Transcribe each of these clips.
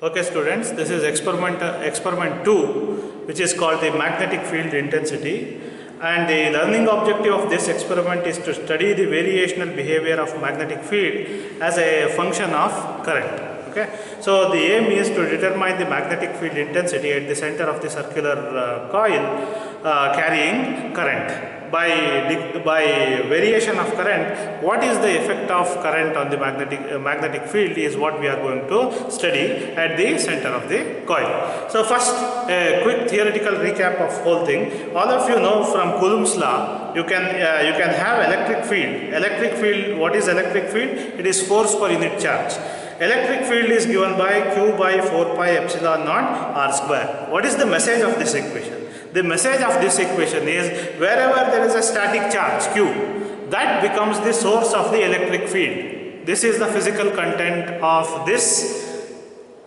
Okay students, this is experiment 2, which is called the magnetic field intensity, and the learning objective of this experiment is to study the variational behavior of magnetic field as a function of current. Okay, so the aim is to determine the magnetic field intensity at the center of the circular coil carrying current. By variation of current, what is the effect of current on the magnetic field is what we are going to study at the center of the coil. So first, a quick theoretical recap of whole thing. All of you know from Coulomb's law, you can have electric field. Electric field, what is electric field? It is force per unit charge. Electric field is given by Q by 4 pi epsilon naught R square. What is the message of this equation? The message of this equation is wherever there is a static charge Q, that becomes the source of the electric field. This is the physical content of this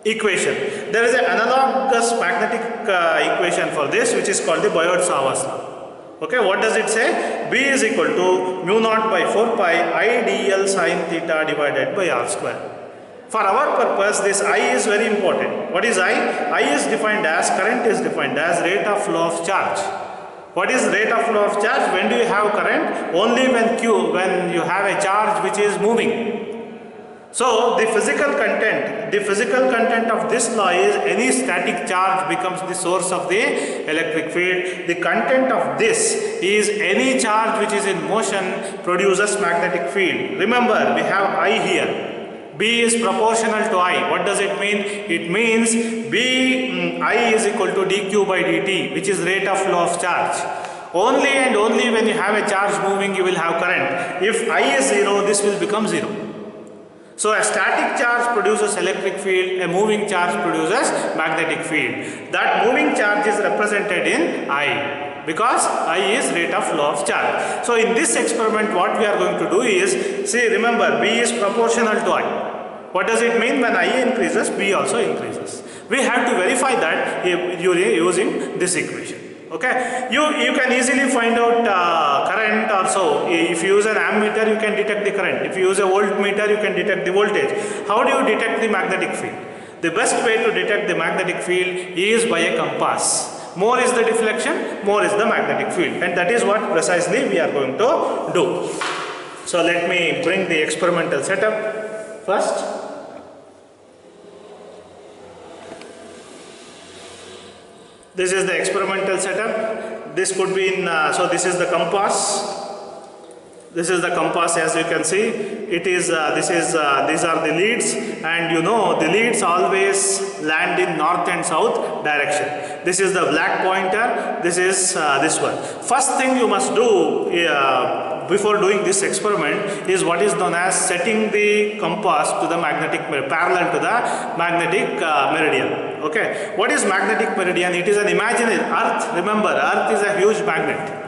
equation. There is an analogous magnetic equation for this, which is called the Biot-Savart law. Okay, what does it say? B is equal to mu naught by 4 pi I dl sin theta divided by R square. For our purpose, this I is very important. What is I? I is defined as, current is defined as rate of flow of charge. What is rate of flow of charge? When do you have current? Only when you have a charge which is moving. So the physical content of this law is any static charge becomes the source of the electric field. The content of this is any charge which is in motion produces magnetic field. Remember, we have I here. B is proportional to I. What does it mean? It means I is equal to dq by dt, which is rate of flow of charge. Only and only when you have a charge moving, you will have current. If I is 0, this will become 0. So a static charge produces electric field, a moving charge produces magnetic field. That moving charge is represented in I, because I is rate of flow of charge. So in this experiment, what we are going to do is, see, remember, B is proportional to I. What does it mean? When I increases, B also increases. We have to verify that using this equation. Okay, you can easily find out current also. If you use an ammeter, you can detect the current. If you use a voltmeter, you can detect the voltage. How do you detect the magnetic field? The best way to detect the magnetic field is by a compass. More is the deflection, more is the magnetic field, and that is what precisely we are going to do. So let me bring the experimental setup first. This is the experimental setup. This could be in, so this is the compass. This is the compass, as you can see. It is, these are the leads, and you know the leads always land in north and south direction. This is the black pointer, this is this one. First thing you must do before doing this experiment is what is known as setting the compass to the magnetic, parallel to the magnetic meridian. Okay, what is magnetic meridian? It is an imaginary Earth. Remember, Earth is a huge magnet.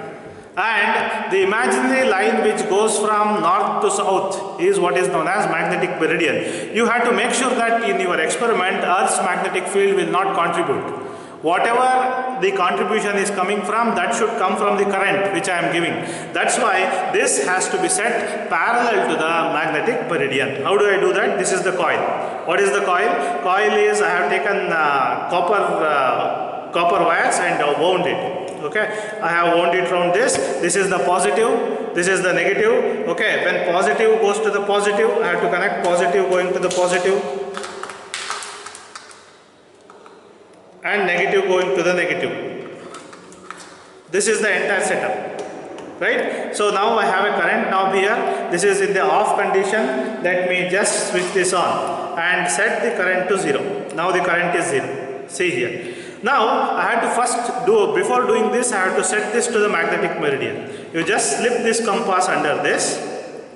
And the imaginary line which goes from north to south is what is known as magnetic meridian. You have to make sure that in your experiment, Earth's magnetic field will not contribute. Whatever the contribution is coming from, that should come from the current which I am giving. That's why this has to be set parallel to the magnetic meridian. How do I do that? This is the coil. What is the coil? Coil is, I have taken copper wires and wound it. Okay, I have wound it from this. This is the positive, this is the negative. Okay, when positive goes to the positive, I have to connect positive going to the positive, and negative going to the negative. This is the entire setup, right? So now I have a current now here. This is in the off condition. Let me just switch this on and set the current to 0. Now the current is 0. See here. Now I have to first do, before doing this, I have to set this to the magnetic meridian. You just slip this compass under this.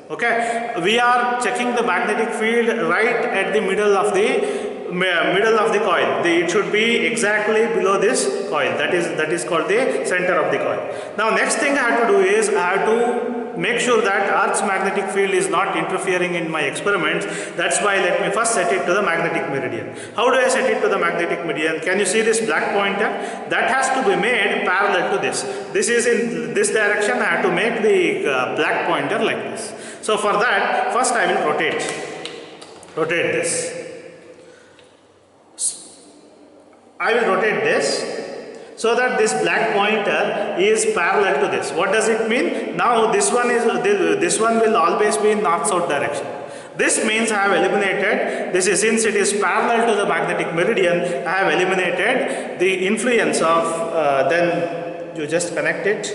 Okay, we are checking the magnetic field right at the middle of the coil. It should be exactly below this coil. That is called the center of the coil. Now next thing I have to do is I have to make sure that Earth's magnetic field is not interfering in my experiments. That's why let me first set it to the magnetic meridian. How do I set it to the magnetic meridian? Can you see this black pointer? That has to be made parallel to this. This is in this direction. I have to make the black pointer like this. So for that, first I will rotate this. I will rotate this so that this black pointer is parallel to this. What does it mean? Now this one will always be in north-south direction. This means I have eliminated this is, since it is parallel to the magnetic meridian, I have eliminated the influence of then you just connect it.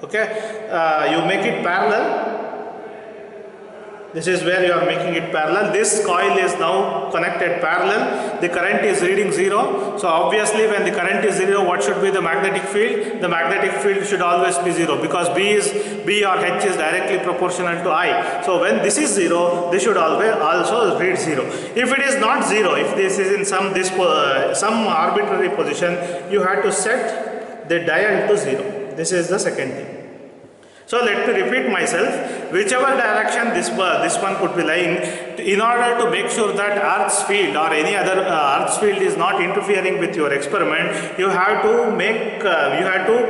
Okay, you make it parallel. This is where you are making it parallel. This coil is now connected parallel. The current is reading 0. So obviously when the current is 0, what should be the magnetic field? The magnetic field should always be 0, because B or H is directly proportional to I. So when this is 0, this should always also read 0. If it is not 0, if this is in some arbitrary position, you have to set the dial to 0. This is the second thing. So let me repeat myself, whichever direction this one could be lying, in order to make sure that Earth's field or any other Earth's field is not interfering with your experiment, you have to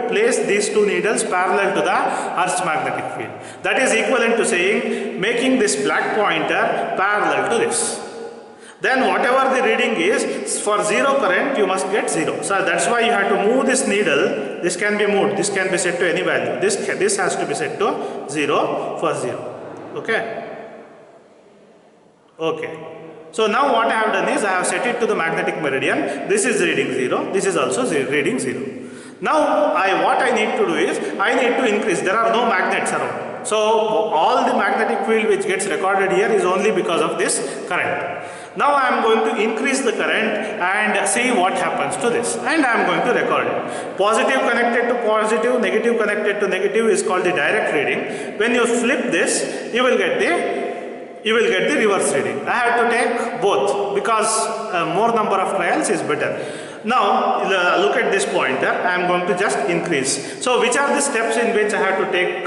place these two needles parallel to the Earth's magnetic field. That is equivalent to saying making this black pointer parallel to this. Then whatever the reading is, for 0 current you must get 0. So that's why you have to move this needle. This can be moved, this can be set to any value. This has to be set to 0 for 0. Okay. Okay. So now what I have done is I have set it to the magnetic meridian. This is reading 0. This is also reading 0. Now what I need to do is I need to increase. There are no magnets around. So all the magnetic field which gets recorded here is only because of this current. Now I am going to increase the current and see what happens to this, and I am going to record it. Positive connected to positive, negative connected to negative is called the direct reading. When you flip this, you will get the reverse reading. I have to take both because more number of trials is better. Now look at this pointer. I am going to just increase. So which are the steps in which I have to take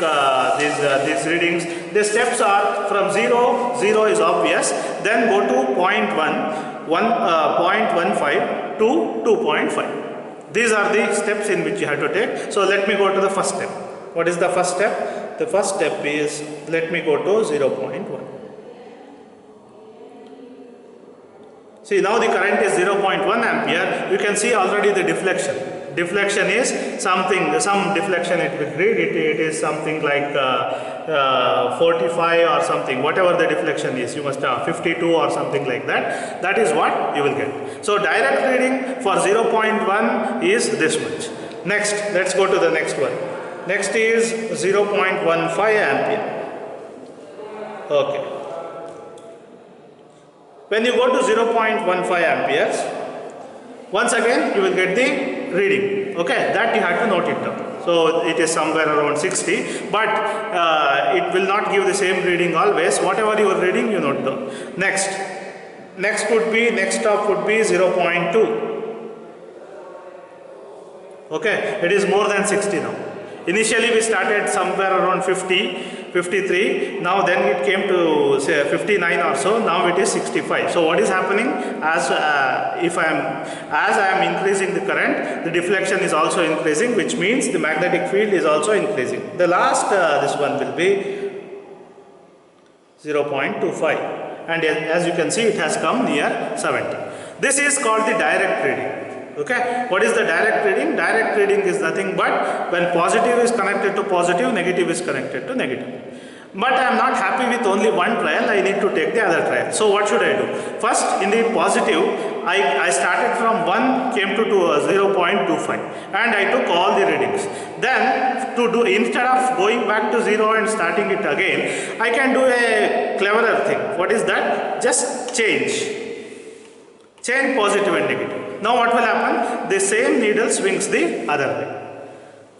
these readings? The steps are from 0 is obvious, then go to 0.1, 0.15 to 2.5. These are the steps in which you have to take. So let me go to the first step. What is the first step? The first step is, let me go to 0.1. See, now the current is 0.1 ampere. You can see already the deflection. Deflection is some deflection it will read. It is something like 45 or something, whatever the deflection is. You must have 52 or something like that. That is what you will get. So direct reading for 0.1 is this much. Next, let's go to the next one. Next is 0.15 ampere. Okay. When you go to 0.15 amperes, once again you will get the reading. Okay, that you have to note it down. So it is somewhere around 60, but it will not give the same reading always. Whatever you are reading, you note down. Next stop would be 0.2. Okay, it is more than 60 now. Initially we started somewhere around 50, 53, now then it came to say 59 or so, now it is 65. So what is happening, as I am increasing the current, the deflection is also increasing, which means the magnetic field is also increasing. The last this one will be 0.25, and as you can see it has come near 70. This is called the direct reading. Okay, what is the direct reading? Direct reading is nothing but when positive is connected to positive, negative is connected to negative. But I am not happy with only one trial, I need to take the other trial. So what should I do? First, in the positive, I started from 1 came to 0.25 and I took all the readings. Then instead of going back to 0 and starting it again, I can do a cleverer thing. What is that? Just change positive and negative. Now what will happen? The same needle swings the other way.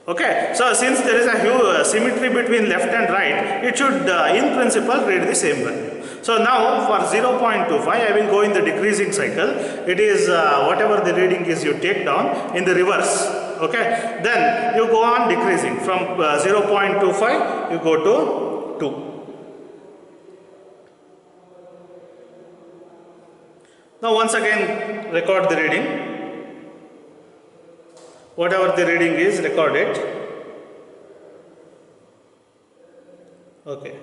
Okay, so since there is a huge symmetry between left and right, it should in principle read the same value. So now for 0.25 I will go in the decreasing cycle. It is whatever the reading is you take down in the reverse. Okay, then you go on decreasing from 0.25 you go to 2. Now once again record the reading. Whatever the reading is, record it. Okay.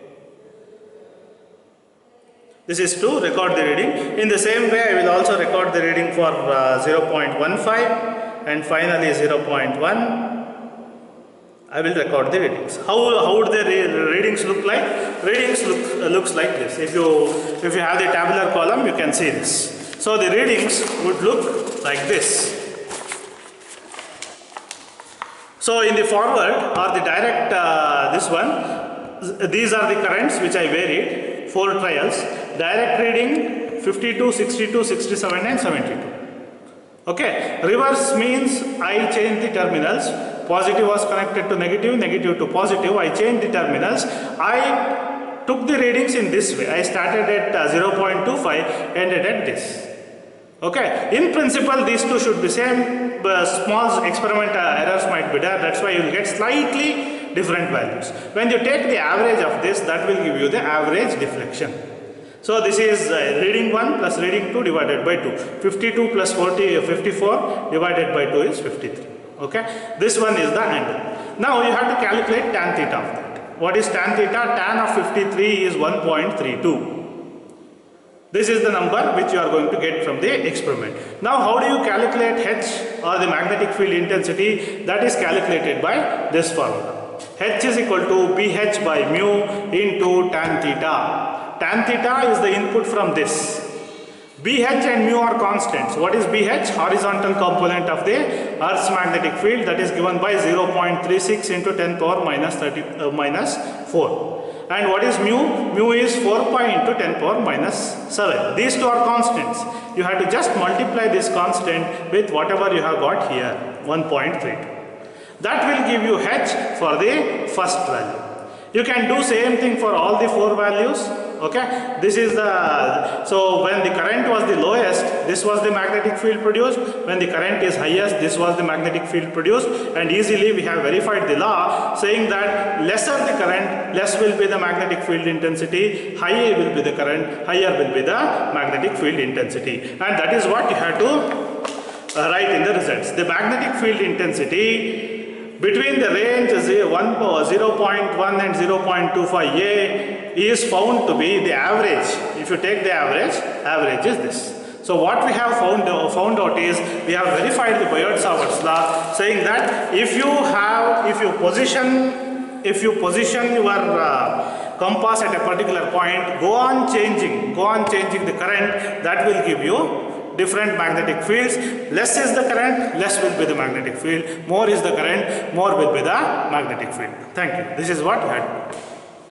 This is to record the reading. In the same way, I will also record the reading for 0.15 and finally 0.1. I will record the readings. How would the readings look like? Readings looks like this. If you have the tabular column, you can see this. So the readings would look like this. So in the forward or the direct this one, these are the currents which I varied, 4 trials. Direct reading 52, 62, 67 and 72. Okay, reverse means I changed the terminals. Positive was connected to negative, negative to positive. I changed the terminals. I took the readings in this way. I started at 0.25, ended at this. Okay, in principle these two should be same. Small experimental errors might be there. That's why you will get slightly different values. When you take the average of this, that will give you the average deflection. So this is reading 1 plus reading 2 divided by 2. 52 plus 54 divided by 2 is 53. Okay, this one is the angle. Now you have to calculate tan theta of that. What is tan theta? Tan of 53 is 1.32. This is the number which you are going to get from the experiment. Now how do you calculate H or the magnetic field intensity? That is calculated by this formula. H is equal to BH by mu into tan theta. Tan theta is the input from this. BH and mu are constants. What is BH? Horizontal component of the Earth's magnetic field, that is given by 0.36 into 10 power minus 4. And what is mu? Mu is 4 pi into 10 power minus 7. These two are constants. You have to just multiply this constant with whatever you have got here, 1.32. That will give you H for the first value. You can do same thing for all the 4 values. Okay, this is the, so when the current was the lowest, this was the magnetic field produced. When the current is highest, this was the magnetic field produced. And easily we have verified the law saying that lesser the current, less will be the magnetic field intensity, higher will be the current, higher will be the magnetic field intensity. And that is what you have to write in the results. The magnetic field intensity between the range 0.1 and 0.25A is found to be the average. If you take the average is this. So what we have found out is, we have verified the Biot-Savart's law saying that if you position your compass at a particular point, go on changing the current, that will give you different magnetic fields. Less is the current, less will be the magnetic field. More is the current, more will be the magnetic field. Thank you. This is what we had.